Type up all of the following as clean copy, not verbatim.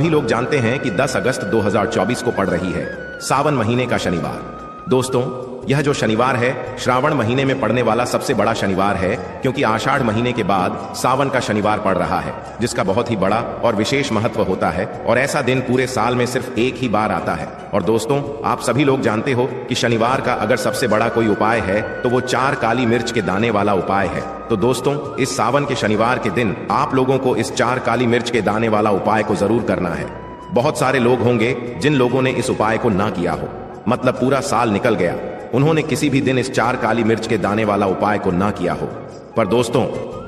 सभी लोग जानते हैं कि 10 अगस्त 2024 को पड़ रही है सावन महीने का शनिवार। दोस्तों, यह जो शनिवार है श्रावण महीने में पड़ने वाला सबसे बड़ा शनिवार है, क्योंकि आषाढ़ महीने के बाद सावन का शनिवार पड़ रहा है, जिसका बहुत ही बड़ा और विशेष महत्व होता है। और ऐसा दिन पूरे साल में सिर्फ एक ही बार आता है। और दोस्तों, आप सभी लोग जानते हो कि शनिवार का अगर सबसे बड़ा कोई उपाय है तो वो 4 काली मिर्च के दाने वाला उपाय है। तो दोस्तों, इस सावन के शनिवार के दिन आप लोगों को इस 4 काली मिर्च के दाने वाला उपाय को जरूर करना है। बहुत सारे लोग होंगे जिन लोगों ने इस उपाय को ना किया हो, मतलब पूरा साल निकल गया, उन्होंने किसी भी दिन इस 4 काली मिर्च के दाने वाला उपाय को ना किया हो। पर दोस्तों,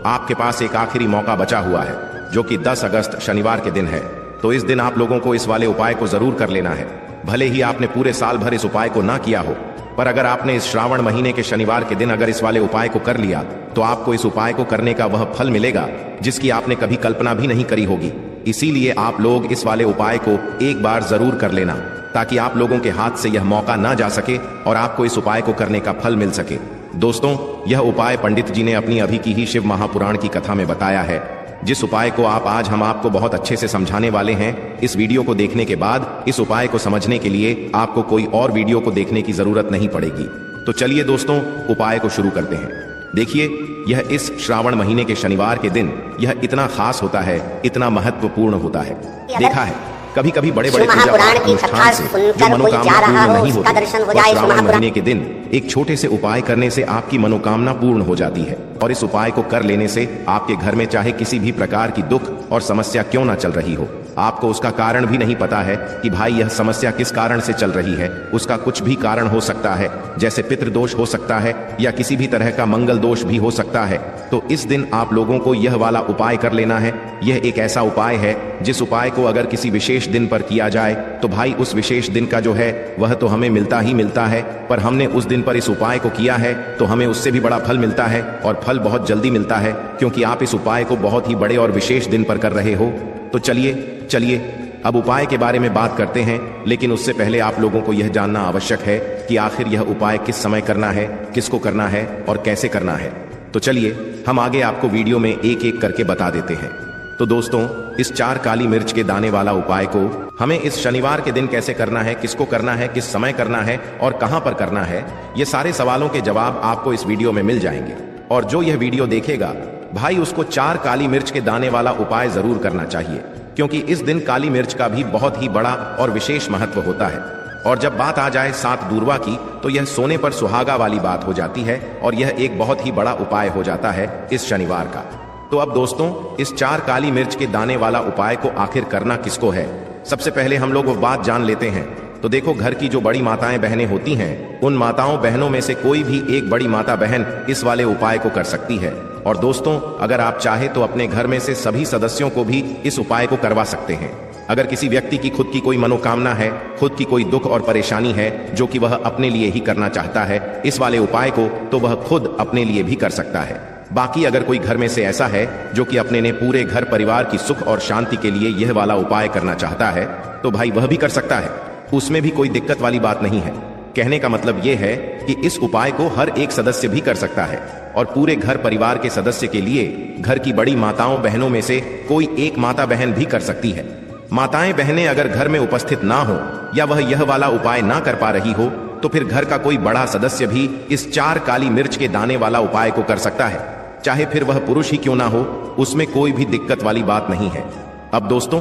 आपके पास एक आखिरी मौका बचा हुआ है, जो कि 10 अगस्त शनिवार के दिन है। तो इस दिन आप लोगों को इस वाले उपाय को जरूर कर लेना है। भले ही आपने पूरे साल भर इस उपाय को ना किया हो, पर अगर आपने इस श्रावण महीने के शनिवार के दिन अगर इस वाले उपाय को कर लिया तो आपको इस उपाय को करने का वह फल मिलेगा जिसकी आपने कभी कल्पना भी नहीं करी होगी। इसीलिए आप लोग इस वाले उपाय को एक बार जरूर कर लेना, ताकि आप लोगों के हाथ से यह मौका ना जा सके और आपको इस उपाय को करने का फल मिल सके। दोस्तों, यह उपाय पंडित जी ने अपनी अभी की ही शिव महापुराण की कथा में बताया है, जिस उपाय को आज हम आपको बहुत अच्छे से समझाने वाले हैं। इस वीडियो को देखने के बाद इस उपाय को समझने के लिए आपको कोई और वीडियो को देखने की जरूरत नहीं पड़ेगी। तो चलिए दोस्तों, उपाय को शुरू करते हैं। देखिए, यह इस श्रावण महीने के शनिवार के दिन यह इतना खास होता है, इतना महत्वपूर्ण होता है। देखा है कभी कभी बड़े बड़े अनुष्ठान से जो मनोकामना पूर्ण नहीं होती, श्रावण महीने के दिन एक छोटे से उपाय करने से आपकी मनोकामना पूर्ण हो जाती है। और इस उपाय को कर लेने से आपके घर में चाहे किसी भी प्रकार की दुख और समस्या क्यों ना चल रही हो, आपको उसका कारण भी नहीं पता है कि भाई यह समस्या किस कारण से चल रही है। उसका कुछ भी कारण हो सकता है, जैसे पितृदोष हो सकता है या किसी भी तरह का मंगल दोष भी हो सकता है। तो इस दिन आप लोगों को यह वाला उपाय कर लेना है। यह एक ऐसा उपाय है जिस उपाय को अगर किसी विशेष दिन पर किया जाए तो भाई उस विशेष दिन का जो है वह तो हमें मिलता ही मिलता है, पर हमने उस दिन पर इस उपाय को किया है तो हमें उससे भी बड़ा फल मिलता है, और फल बहुत जल्दी मिलता है, क्योंकि आप इस उपाय को बहुत ही बड़े और विशेष दिन पर कर रहे हो। तो चलिए अब उपाय के बारे में बात करते हैं। लेकिन उससे पहले आप लोगों को यह जानना आवश्यक है कि आखिर यह उपाय किस समय करना है, किसको करना है और कैसे करना है। तो चलिए हम आगे आपको वीडियो में एक एक करके बता देते हैं। तो दोस्तों, इस 4 काली मिर्च के दाने वाला उपाय को हमें इस शनिवार के दिन कैसे करना है, किसको करना है, किस समय करना है और कहां पर करना है, ये सारे सवालों के जवाब आपको इस वीडियो में मिल जाएंगे। और जो यह वीडियो देखेगा भाई, उसको 4 काली मिर्च के दाने वाला उपाय जरूर करना चाहिए, क्योंकि इस दिन काली मिर्च का भी बहुत ही बड़ा और विशेष महत्व होता है। और जब बात आ जाए 7 दूर्वा की, तो यह सोने पर सुहागा वाली बात हो जाती है, और यह एक बहुत ही बड़ा उपाय हो जाता है इस शनिवार का। तो अब दोस्तों, इस 4 काली मिर्च के दाने वाला उपाय को आखिर करना किसको है, सबसे पहले हम लोग वो बात जान लेते हैं। तो देखो, घर की जो बड़ी माताएं बहनें होती हैं, उन माताओं बहनों में से कोई भी एक बड़ी माता बहन इस वाले उपाय को कर सकती है। और दोस्तों, अगर आप चाहे तो अपने घर में से सभी सदस्यों को भी इस उपाय को करवा सकते हैं। अगर किसी व्यक्ति की खुद की कोई मनोकामना है, खुद की कोई दुख और परेशानी है जो कि वह अपने लिए ही करना चाहता है इस वाले उपाय को, तो वह खुद अपने लिए भी कर सकता है। बाकी अगर कोई घर में से ऐसा है जो कि अपने ने पूरे घर परिवार की सुख और शांति के लिए यह वाला उपाय करना चाहता है, तो भाई वह भी कर सकता है, उसमें भी कोई दिक्कत वाली बात नहीं है। कहने का मतलब यह है कि इस उपाय को हर एक सदस्य भी कर सकता है, और पूरे घर परिवार के सदस्य के लिए घर की बड़ी माताओं बहनों में से कोई एक माता बहन भी कर सकती है। माताएं बहनें अगर घर में उपस्थित ना हो या वह यह वाला उपाय ना कर पा रही हो, तो फिर घर का कोई बड़ा सदस्य भी इस 4 काली मिर्च के दाने वाला उपाय को कर सकता है, चाहे फिर वह पुरुष ही क्यों ना हो, उसमें कोई भी दिक्कत वाली बात नहीं है। अब दोस्तों,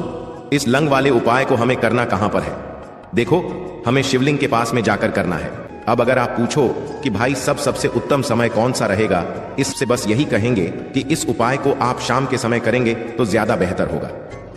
इस लंग वाले उपाय को हमें करना कहां पर है? देखो, हमें शिवलिंग के पास में जाकर करना है। अब अगर आप पूछो कि भाई सबसे उत्तम समय कौन सा रहेगा, इससे बस यही कहेंगे कि इस उपाय को आप शाम के समय करेंगे तो ज्यादा बेहतर होगा।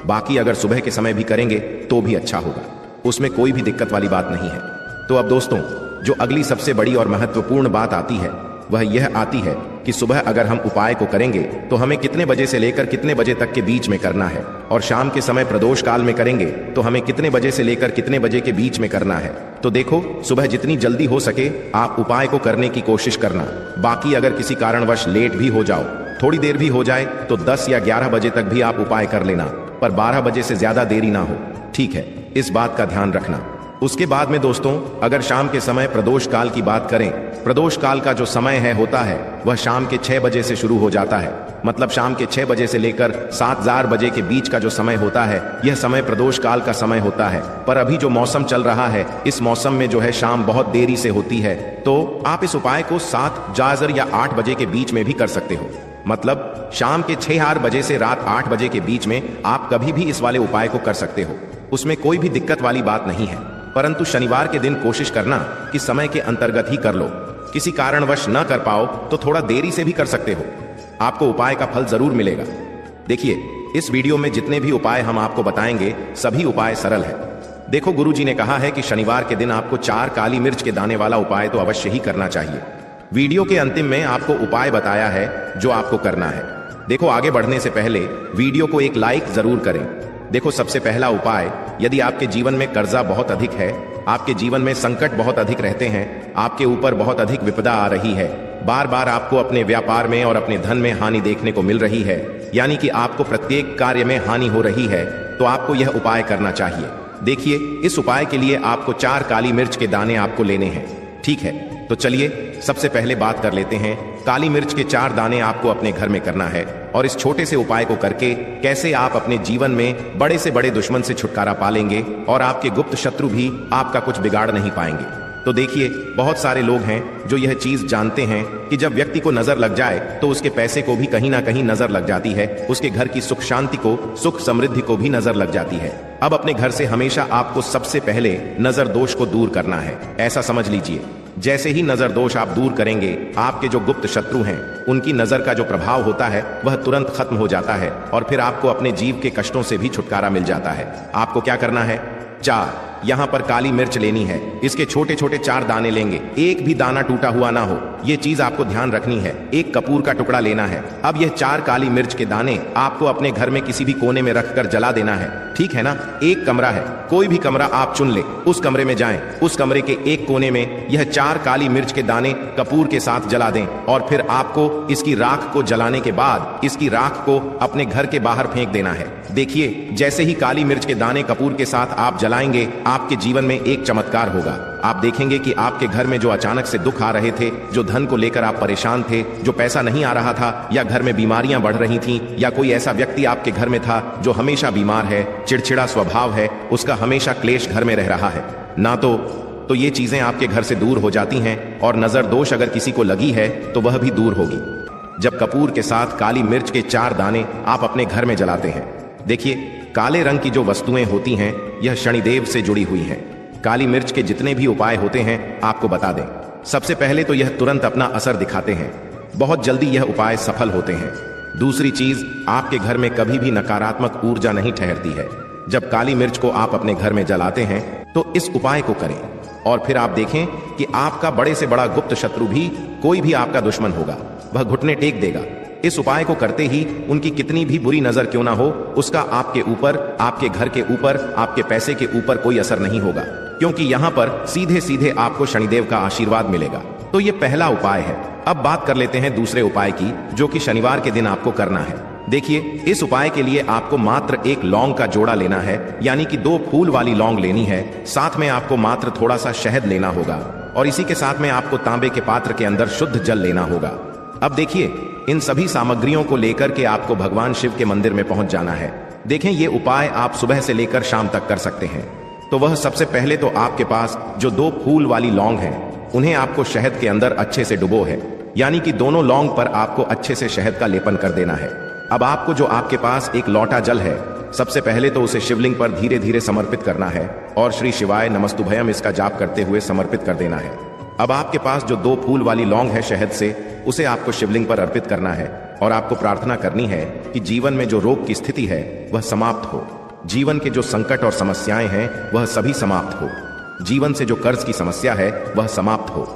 बाकी अगर सुबह के समय भी करेंगे तो भी अच्छा होगा, उसमें कोई भी दिक्कत वाली बात नहीं है। तो अब दोस्तों, जो अगली सबसे बड़ी और महत्वपूर्ण बात आती है वह यह आती है कि सुबह अगर हम उपाय को करेंगे तो हमें कितने बजे से लेकर कितने बजे तक के बीच में करना है, और शाम के समय प्रदोष काल में करेंगे तो हमें कितने बजे से लेकर कितने बजे के बीच में करना है। तो देखो, सुबह जितनी जल्दी हो सके आप उपाय को करने की कोशिश करना। बाकी अगर किसी कारणवश लेट भी हो जाओ, थोड़ी देर भी हो जाए, तो 10 या 11 बजे तक भी आप उपाय कर लेना, पर 12 बजे से ज्यादा देरी ना हो, ठीक है? इस बात का ध्यान रखना। उसके बाद में दोस्तों, अगर शाम के समय प्रदोष काल की बात करें, प्रदोष काल का जो समय होता है वह शाम के 6 बजे से शुरू हो जाता है। मतलब शाम के 6 बजे से लेकर 7 बजे के बीच का जो समय होता है, यह समय प्रदोष काल का समय होता है। पर अभी जो मौसम चल रहा है, इस मौसम में जो है शाम बहुत देरी से होती है, तो आप इस उपाय को 7 या 8 बजे के बीच में भी कर सकते हो। मतलब शाम के 6 बजे से रात 8 बजे के बीच में आप कभी भी इस वाले उपाय को कर सकते हो। उसमें कोई भी दिक्कत वाली बात नहीं है। परंतु शनिवार के दिन कोशिश करना कि समय के अंतर्गत ही कर लो। किसी कारणवश न कर पाओ तो थोड़ा देरी से भी कर सकते हो, आपको उपाय का फल जरूर मिलेगा। देखिए, इस वीडियो में जितने भी उपाय हम आपको बताएंगे, सभी उपाय सरल है। देखो, गुरुजी ने कहा है कि शनिवार के दिन आपको 4 काली मिर्च के दाने वाला उपाय तो अवश्य ही करना चाहिए। वीडियो के अंतिम में आपको उपाय बताया है जो आपको करना है। देखो, आगे बढ़ने से पहले वीडियो को एक लाइक जरूर करें। देखो, सबसे पहला उपाय, यदि आपके जीवन में कर्जा बहुत अधिक है, आपके जीवन में संकट बहुत अधिक रहते हैं, आपके ऊपर बहुत अधिक विपदा आ रही है, बार बार आपको अपने व्यापार में और अपने धन में हानि देखने को मिल रही है, यानी कि आपको प्रत्येक कार्य में हानि हो रही है, तो आपको यह उपाय करना चाहिए। देखिए, इस उपाय के लिए आपको 4 काली मिर्च के दाने आपको लेने हैं। ठीक है, तो चलिए सबसे पहले बात कर लेते हैं। काली मिर्च के 4 दाने आपको अपने घर में करना है, और इस छोटे से उपाय को करके कैसे आप अपने जीवन में बड़े से बड़े दुश्मन से छुटकारा पालेंगे और आपके गुप्त शत्रु भी आपका कुछ बिगाड़ नहीं पाएंगे। तो देखिए, बहुत सारे लोग हैं जो यह चीज जानते हैं कि जब व्यक्ति को नजर लग जाए तो उसके पैसे को भी कहीं ना कहीं नजर लग जाती है, उसके घर की सुख शांति को, सुख समृद्धि को भी नजर लग जाती है। अब अपने घर से हमेशा आपको सबसे पहले नजर दोष को दूर करना है, ऐसा समझ लीजिए। जैसे ही नजर दोष आप दूर करेंगे, आपके जो गुप्त शत्रु हैं, उनकी नजर का जो प्रभाव होता है वह तुरंत खत्म हो जाता है, और फिर आपको अपने जीव के कष्टों से भी छुटकारा मिल जाता है। आपको क्या करना है? 4 यहाँ पर काली मिर्च लेनी है। इसके छोटे छोटे 4 दाने लेंगे, एक भी दाना टूटा हुआ ना हो, ये चीज आपको ध्यान रखनी है। एक कपूर का टुकड़ा लेना है। अब यह 4 काली मिर्च के दाने आपको अपने घर में किसी भी कोने में रखकर जला देना है। ठीक है ना? एक कमरा है, कोई भी कमरा आप चुन ले, उस कमरे में जाएं, उस कमरे के एक कोने में यह 4 काली मिर्च के दाने कपूर के साथ जला दें, और फिर आपको इसकी राख को जलाने के बाद इसकी राख को अपने घर के बाहर फेंक देना है। देखिए, जैसे ही काली मिर्च के दाने कपूर के साथ आप जलाएंगे, आपके जीवन में एक चमत्कार होगा। आप देखेंगे कि आपके घर में जो अचानक से दुख आ रहे थे, जो धन को लेकर आप परेशान थे, जो पैसा नहीं आ रहा था, या घर में बीमारियां बढ़ रही थीं, या कोई ऐसा व्यक्ति आपके घर में था जो हमेशा बीमार है, चिड़चिड़ा स्वभाव है, उसका हमेशा क्लेश घर में रह रहा है ना, तो ये चीजें आपके घर से दूर हो जाती हैं, और नजर दोष अगर किसी को लगी है तो वह भी दूर होगी जब कपूर के साथ काली मिर्च के 4 दाने आप अपने घर में जलाते हैं। देखिए, काले रंग की जो वस्तुएं होती हैं, यह शनिदेव से जुड़ी हुई हैं। काली मिर्च के जितने भी उपाय होते हैं आपको बता दें। सबसे पहले तो यह तुरंत अपना असर दिखाते हैं, बहुत जल्दी यह उपाय सफल होते हैं। दूसरी चीज, आपके घर में कभी भी नकारात्मक ऊर्जा नहीं ठहरती है। जब काली मिर्च को आप अपने घर में जलाते हैं तो इस उपाय को करें, और फिर आप देखें कि आपका बड़े से बड़ा गुप्त शत्रु भी, कोई भी आपका दुश्मन होगा, वह घुटने टेक देगा। इस उपाय को करते ही उनकी कितनी भी बुरी नजर क्यों ना हो, उसका आपके ऊपर, आपके घर के ऊपर, आपके पैसे के ऊपर कोई असर नहीं होगा, क्योंकि यहाँ पर सीधे सीधे आपको शनिदेव का आशीर्वाद मिलेगा। तो ये पहला उपाय है। अब बात कर लेते हैं दूसरे उपाय की, जो कि शनिवार के दिन आपको करना है। देखिए, इस उपाय के लिए आपको मात्र एक लौंग का जोड़ा लेना है, यानी कि 2 फूल वाली लौंग लेनी है। साथ में आपको मात्र थोड़ा सा शहद लेना होगा, और इसी के साथ में आपको तांबे के पात्र के अंदर शुद्ध जल लेना होगा। अब देखिए, इन सभी सामग्रियों को लेकर के आपको भगवान शिव के मंदिर में पहुंच जाना है। देखें, ये उपाय आप सुबह से लेकर शाम तक कर सकते हैं। तो वह सबसे पहले तो आपके पास जो 2 फूल वाली लौंग हैं, उन्हें आपको शहद के अंदर अच्छे से डुबो है, यानी कि दोनों लौंग पर आपको अच्छे से शहद का लेपन कर देना है। अब आपको जो आपके पास एक लोटा जल है, सबसे पहले तो उसे शिवलिंग पर धीरे धीरे समर्पित करना है, और श्री शिवाय नमस्तुभयम इसका जाप करते हुए समर्पित कर देना है। अब आपके पास जो 2 फूल वाली लौंग है शहद से, उसे आपको शिवलिंग पर अर्पित करना है, और आपको प्रार्थना करनी है कि जीवन में जो रोग की स्थिति है वह समाप्त हो, जीवन के जो संकट और समस्याएं हैं वह सभी समाप्त हो, जीवन से जो कर्ज की समस्या है वह समाप्त हो।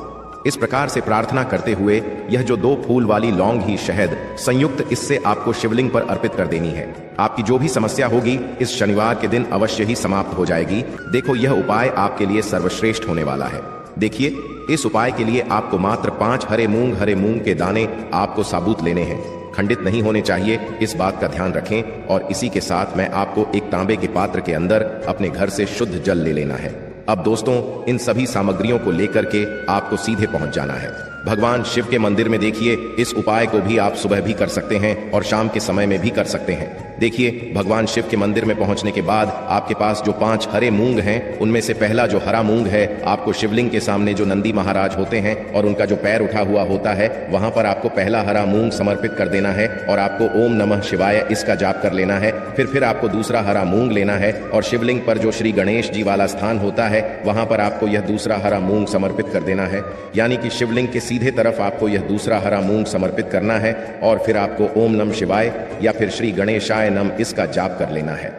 इस प्रकार से प्रार्थना करते हुए यह जो 2 फूल वाली लौंग ही शहद संयुक्त, इससे आपको शिवलिंग पर अर्पित कर देनी है। आपकी जो भी समस्या होगी इस शनिवार के दिन अवश्य ही समाप्त हो जाएगी। देखो, यह उपाय आपके लिए सर्वश्रेष्ठ होने वाला है। देखिए, इस उपाय के लिए आपको मात्र 5 हरे मूंग के दाने आपको साबुत लेने हैं, खंडित नहीं होने चाहिए, इस बात का ध्यान रखें। और इसी के साथ मैं आपको एक तांबे के पात्र के अंदर अपने घर से शुद्ध जल ले लेना है। अब दोस्तों, इन सभी सामग्रियों को लेकर के आपको सीधे पहुंच जाना है भगवान शिव के मंदिर में। देखिए, इस उपाय को भी आप सुबह भी कर सकते हैं और शाम के समय में भी कर सकते हैं। देखिए, भगवान शिव के मंदिर में पहुंचने के बाद आपके पास जो 5 हरे मूंग हैं, उनमें से पहला जो हरा मूंग है, आपको शिवलिंग के सामने जो नंदी महाराज होते हैं और उनका जो पैर उठा हुआ होता है, वहां पर आपको पहला हरा मूंग समर्पित कर देना है और आपको ओम नमः शिवाय इसका जाप कर लेना है। फिर आपको दूसरा हरा मूंग लेना है और शिवलिंग पर जो श्री गणेश जी वाला स्थान होता है, वहां पर आपको यह दूसरा हरा मूंग समर्पित कर देना है। यानी कि शिवलिंग के सीधे तरफ आपको यह दूसरा हरा मूंग समर्पित करना है और फिर आपको ओम नमः शिवाय या फिर श्री गणेशाय नमः इसका जाप कर लेना है।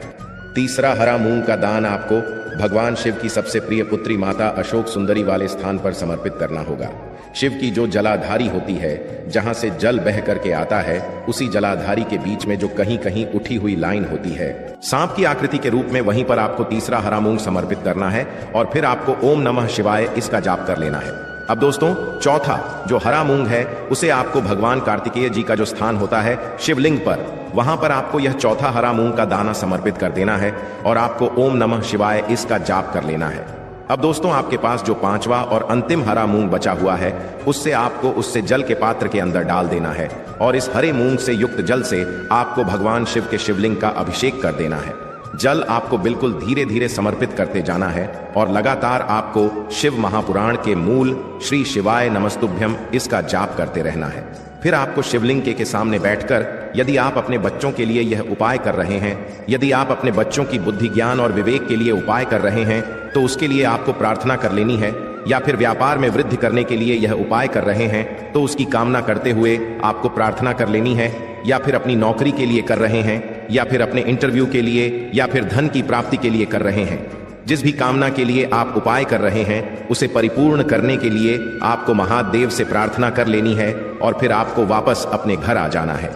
तीसरा हरा मूंग का दान आपको भगवान शिव की सबसे प्रिय पुत्री माता अशोक सुंदरी वाले स्थान पर समर्पित करना होगा। शिव की जो जलाधारी होती है, जहां से जल बह करके आता है, उसी जलाधारी के बीच में जो कहीं कहीं उठी हुई लाइन होती है सांप की आकृति के रूप में, वहीं पर आपको तीसरा हरा मूंग समर्पित करना है और फिर आपको ओम नमः शिवाय इसका जाप कर लेना है। अब दोस्तों, चौथा जो हरा मूंग है, उसे आपको भगवान कार्तिकेय जी का जो स्थान होता है शिवलिंग पर, वहां पर आपको यह चौथा हरा मूंग का दाना समर्पित कर देना है और आपको ओम नमः शिवाय इसका जाप कर लेना है। अब दोस्तों, आपके पास जो 5वां और अंतिम हरा मूंग बचा हुआ है, उससे आपको उससे जल के पात्र के अंदर डाल देना है और इस हरे मूंग से युक्त जल से आपको भगवान शिव के शिवलिंग का अभिषेक कर देना है। जल आपको बिल्कुल धीरे धीरे समर्पित करते जाना है और लगातार आपको शिव महापुराण के मूल श्री शिवाय नमस्तुभ्यम इसका जाप करते रहना है। फिर आपको शिवलिंग के सामने बैठकर, यदि आप अपने बच्चों के लिए यह उपाय कर रहे हैं, यदि आप अपने बच्चों की बुद्धि ज्ञान और विवेक के लिए उपाय कर रहे हैं, तो उसके लिए आपको प्रार्थना कर लेनी है। या फिर व्यापार में वृद्धि करने के लिए यह उपाय कर रहे हैं, तो उसकी कामना करते हुए आपको प्रार्थना कर लेनी है। या फिर अपनी नौकरी के लिए कर रहे हैं, या फिर अपने इंटरव्यू के लिए, या फिर धन की प्राप्ति के लिए कर रहे हैं, जिस भी कामना के लिए आप उपाय कर रहे हैं, उसे परिपूर्ण करने के लिए आपको महादेव से प्रार्थना कर लेनी है और फिर आपको वापस अपने घर आ जाना है।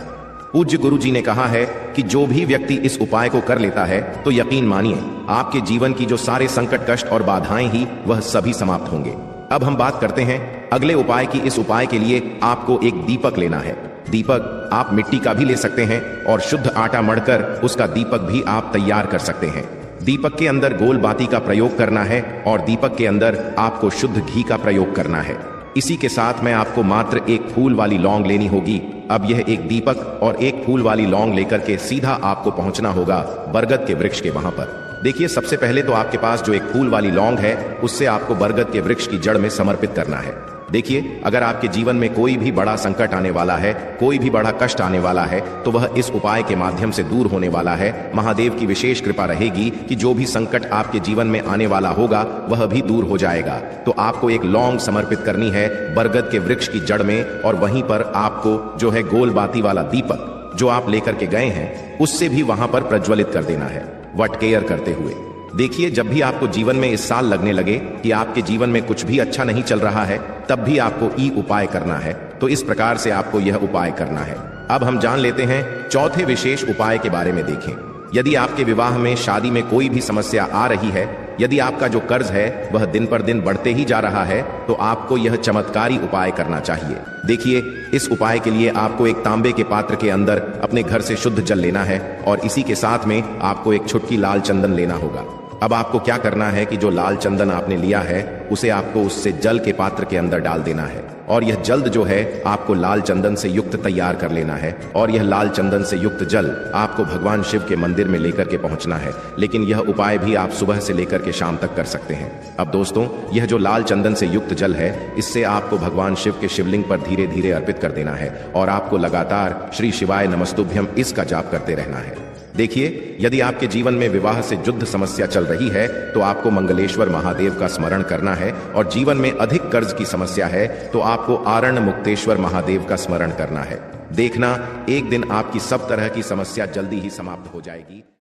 पूज्य गुरु जी ने कहा है कि जो भी व्यक्ति इस उपाय को कर लेता है, तो यकीन मानिए आपके जीवन की जो सारे संकट, कष्ट और बाधाएं ही वह सभी समाप्त होंगे। अब हम बात करते हैं अगले उपाय की। इस उपाय के लिए आपको एक दीपक लेना है। दीपक आप मिट्टी का भी ले सकते हैं और शुद्ध आटा मढ़कर उसका दीपक भी आप तैयार कर सकते हैं। दीपक के अंदर गोल बाती का प्रयोग करना है और दीपक के अंदर आपको शुद्ध घी का प्रयोग करना है। इसी के साथ में आपको मात्र एक फूल वाली लौंग लेनी होगी। अब यह एक दीपक और एक फूल वाली लौंग लेकर के सीधा आपको पहुंचना होगा बरगद के वृक्ष के वहां पर। देखिए, सबसे पहले तो आपके पास जो एक फूल वाली लौंग है, उससे आपको बरगद के वृक्ष की जड़ में समर्पित करना है। देखिए, अगर आपके जीवन में कोई भी बड़ा संकट आने वाला है, कोई भी बड़ा कष्ट आने वाला है, तो वह इस उपाय के माध्यम से दूर होने वाला है। महादेव की विशेष कृपा रहेगी कि जो भी संकट आपके जीवन में आने वाला होगा, वह भी दूर हो जाएगा। तो आपको एक लौंग समर्पित करनी है बरगद के वृक्ष की जड़ में और वहीं पर आपको जो है गोल बाती वाला दीपक जो आप लेकर के गए हैं, उससे भी वहां पर प्रज्वलित कर देना है, वट केयर करते हुए। देखिए, जब भी आपको जीवन में इस साल लगने लगे कि आपके जीवन में कुछ भी अच्छा नहीं चल रहा है, तब भी आपको ई उपाय करना है। तो इस प्रकार से आपको यह उपाय करना है। अब हम जान लेते हैं चौथे विशेष उपाय के बारे में। देखें, यदि आपके विवाह में, शादी में कोई भी समस्या आ रही है, यदि आपका जो कर्ज है वह दिन पर दिन बढ़ते ही जा रहा है, तो आपको यह चमत्कारी उपाय करना चाहिए। देखिए, इस उपाय के लिए आपको एक तांबे के पात्र के अंदर अपने घर से शुद्ध जल लेना है और इसी के साथ में आपको एक छुटकी लाल चंदन लेना होगा। अब आपको क्या करना है कि जो लाल चंदन आपने लिया है, उसे आपको उससे जल के पात्र के अंदर डाल देना है और यह जल्द जो है आपको लाल चंदन से युक्त तैयार कर लेना है और यह लाल चंदन से युक्त जल आपको भगवान शिव के मंदिर में लेकर के पहुंचना है। लेकिन यह उपाय भी आप सुबह से लेकर के शाम तक कर सकते हैं। अब दोस्तों, यह जो लाल चंदन से युक्त जल है, इससे आपको भगवान शिव के शिवलिंग पर धीरे धीरे अर्पित कर देना है और आपको लगातार श्री शिवाय नमस्तुभ्यम इसका जाप करते रहना है। देखिए, यदि आपके जीवन में विवाह से युद्ध समस्या चल रही है, तो आपको मंगलेश्वर महादेव का स्मरण करना है और जीवन में अधिक कर्ज की समस्या है, तो आपको आरण्य मुक्तेश्वर महादेव का स्मरण करना है। देखना, एक दिन आपकी सब तरह की समस्या जल्दी ही समाप्त हो जाएगी।